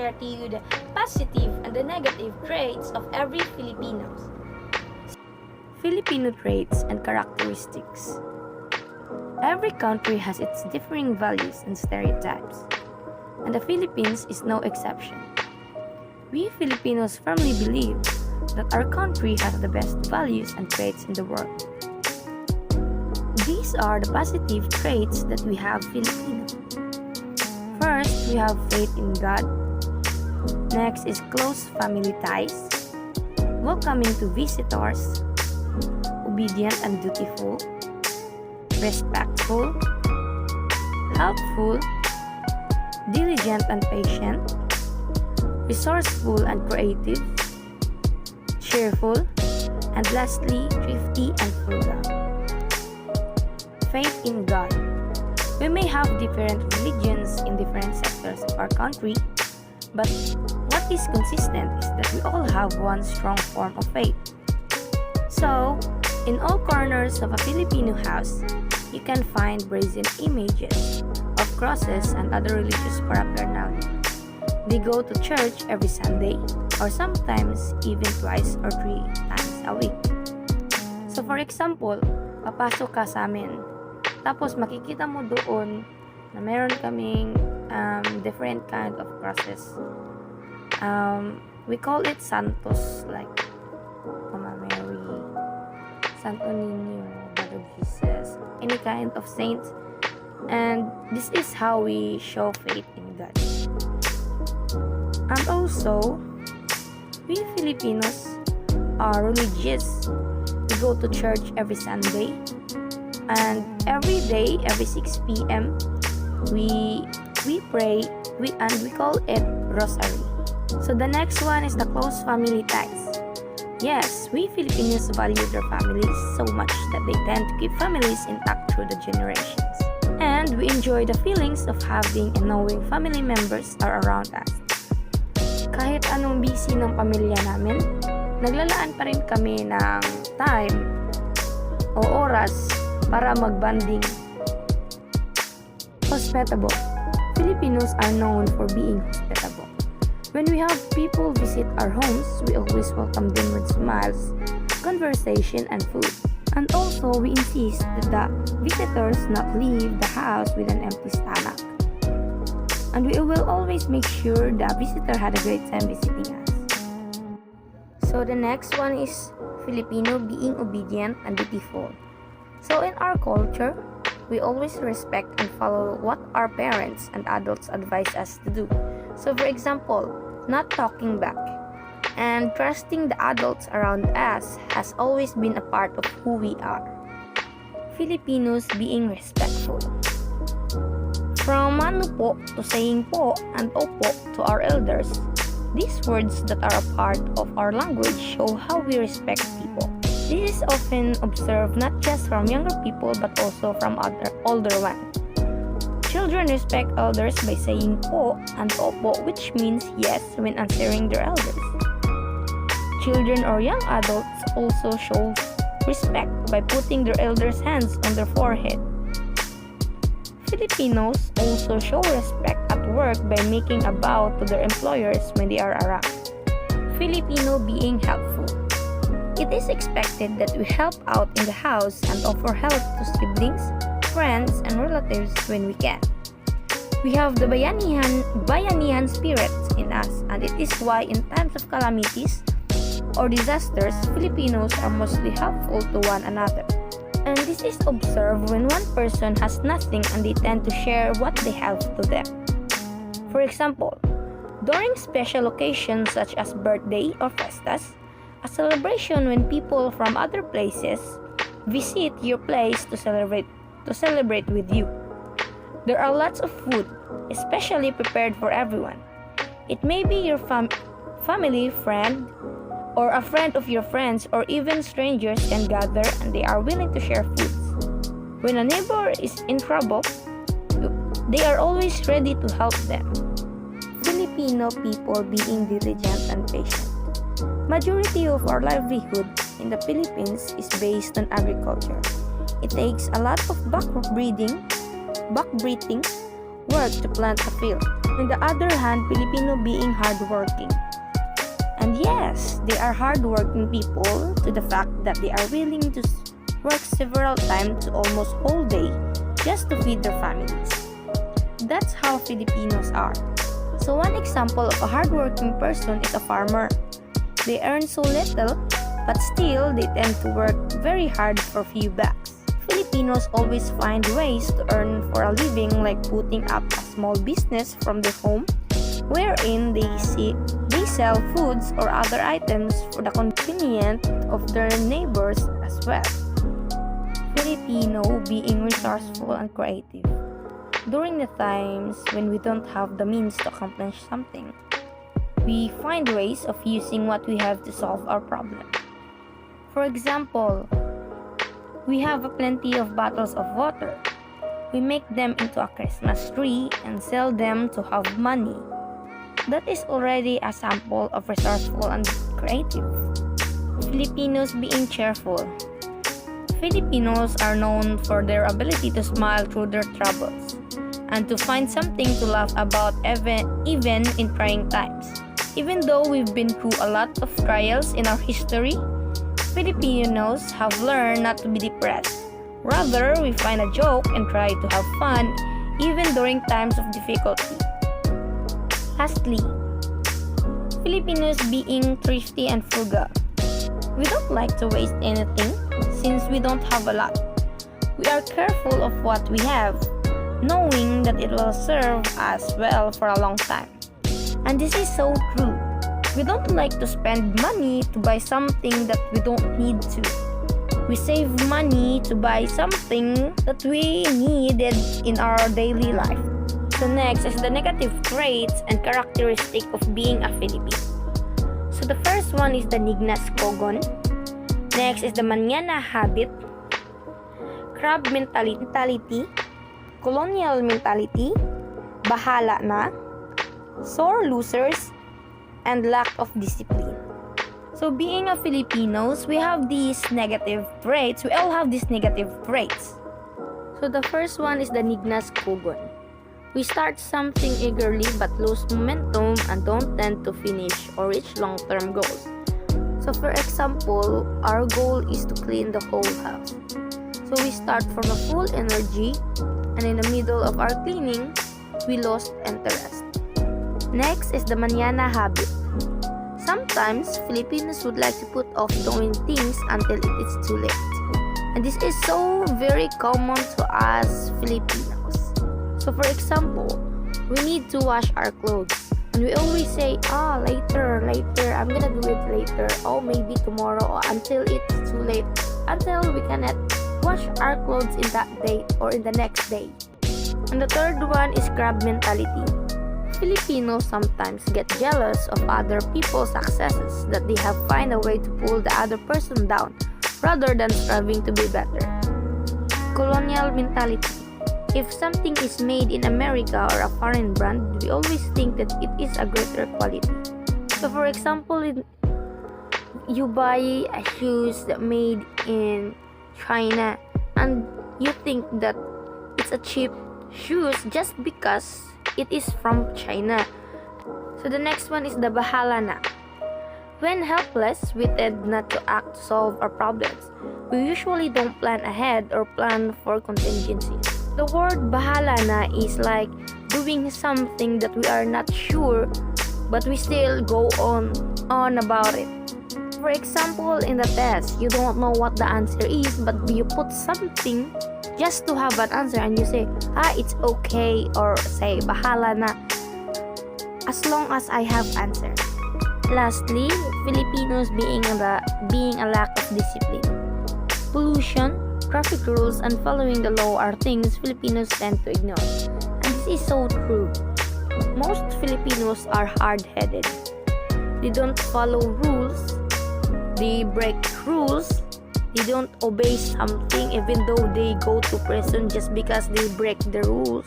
share to you the positive and the negative traits of every Filipino. Filipino traits and characteristics. Every country has its differing values and stereotypes, and the Philippines is no exception. We Filipinos firmly believe that our country has the best values and traits in the world. These are the positive traits that we have Filipino. First, we have faith in God. Next is close family ties, welcoming to visitors, obedient and dutiful, respectful, helpful, diligent and patient, resourceful and creative, cheerful, and lastly, thrifty and frugal. Faith in God. We may have different religions in different sectors of our country, but what is consistent is that we all have one strong form of faith. So, in all corners of a Filipino house, you can find brazen images of crosses and other religious paraphernalia. They go to church every Sunday, or sometimes even twice or 3 times a week. So for example, papasok ka sa amin, tapos makikita mo doon na meron kaming different kind of crosses. We call it Santos, like Mama Mary, Santo Niño, Brother Jesus, any kind of saints. And this is how we show faith in God. And also, we Filipinos are religious. We go to church every Sunday, and every day, every 6 p.m., we pray, and we call it rosary. So the next one is the close family ties. Yes, we Filipinos value their families so much that they tend to keep families intact through the generations. And we enjoy the feelings of having and knowing family members are around us. Kahit anong busy ng pamilya namin, naglalaan pa rin kami ng time o oras para mag-bonding. Hospitable. Filipinos are known for being hospitable. When we have people visit our homes, we always welcome them with smiles, conversation, and food. And also, we insist that the visitors not leave the house with an empty stomach. And we will always make sure the visitor had a great time visiting us. So the next one is Filipino being obedient and dutiful. So in our culture, we always respect and follow what our parents and adults advise us to do. So for example, not talking back and trusting the adults around us has always been a part of who we are. Filipinos being respectful. From mano po to saying po and opo to our elders, these words that are a part of our language show how we respect people. This is often observed not just from younger people but also from older ones. Children respect elders by saying po and opo, which means yes when answering their elders. Children or young adults also show respect by putting their elders' hands on their forehead. Filipinos also show respect at work by making a bow to their employers when they are around. Filipino being helpful. It is expected that we help out in the house and offer help to siblings, friends, and relatives when we can. We have the bayanihan spirit in us, and it is why in times of calamities or disasters, Filipinos are mostly helpful to one another. And this is observed when one person has nothing and they tend to share what they have to them. For example, during special occasions such as birthday or festas, a celebration when people from other places visit your place to celebrate with you. There are lots of food, especially prepared for everyone. It may be your family, friend, or a friend of your friends, or even strangers can gather and they are willing to share foods. When a neighbor is in trouble, they are always ready to help them. Filipino people being diligent and patient. Majority of our livelihood in the Philippines is based on agriculture. It takes a lot of backbreeding work to plant a field. On the other hand, Filipino being hardworking. And yes, they are hardworking people to the fact that they are willing to work several times to almost whole day just to feed their families. That's how Filipinos are. So one example of a hardworking person is a farmer. They earn so little, but still they tend to work very hard for few bucks. Filipinos always find ways to earn for a living, like putting up a small business from their home wherein they sell foods or other items for the convenience of their neighbors as well. Filipino being resourceful and creative. During the times when we don't have the means to accomplish something, we find ways of using what we have to solve our problem. For example, we have plenty of bottles of water. We make them into a Christmas tree and sell them to have money. That is already a sample of resourceful and creative. Filipinos being cheerful. Filipinos are known for their ability to smile through their troubles and to find something to laugh about even in trying times. Even though we've been through a lot of trials in our history, Filipinos have learned not to be depressed. Rather, we find a joke and try to have fun even during times of difficulty. Lastly, Filipinos being thrifty and frugal. We don't like to waste anything since we don't have a lot. We are careful of what we have, knowing that it will serve us well for a long time. And this is so true. We don't like to spend money to buy something that we don't need to. We save money to buy something that we needed in our daily life. So next is the negative traits and characteristic of being a Filipino. So the first one is the Nignas Kogon. Next is the Mañana habit, crab mentality, colonial mentality, bahala na, sore losers, and lack of discipline. So being a Filipinos, we have these negative traits. We all have these negative traits. So the first one is the Nignas Kogon. We start something eagerly but lose momentum and don't tend to finish or reach long-term goals. So for example, our goal is to clean the whole house. So we start from a full energy and in the middle of our cleaning, we lost interest. Next is the Mañana habit. Sometimes Filipinos would like to put off doing things until it is too late. And this is so very common to us Filipinos. So for example, we need to wash our clothes. And we always say, later, I'm gonna do it later. Or maybe tomorrow or until it's too late. Until we cannot wash our clothes in that day or in the next day. And the third one is crab mentality. Filipinos sometimes get jealous of other people's successes that they have find a way to pull the other person down rather than striving to be better. Colonial mentality. If something is made in America or a foreign brand, we always think that it is a greater quality. So for example, you buy a shoes that made in China and you think that it's a cheap shoes just because it is from China. So the next one is the bahala na. When helpless, we tend not to act to solve our problems. We usually don't plan ahead or plan for contingencies. The word bahala na is like doing something that we are not sure, but we still go on about it. For example, in the test, you don't know what the answer is, but you put something just to have an answer and you say, it's okay, or say, bahala na, as long as I have answer. Lastly, Filipinos being a lack of discipline. Pollution, traffic rules, and following the law are things Filipinos tend to ignore. And this is so true. Most Filipinos are hard-headed. They don't follow rules. They break rules. They don't obey something even though they go to prison just because they break the rules.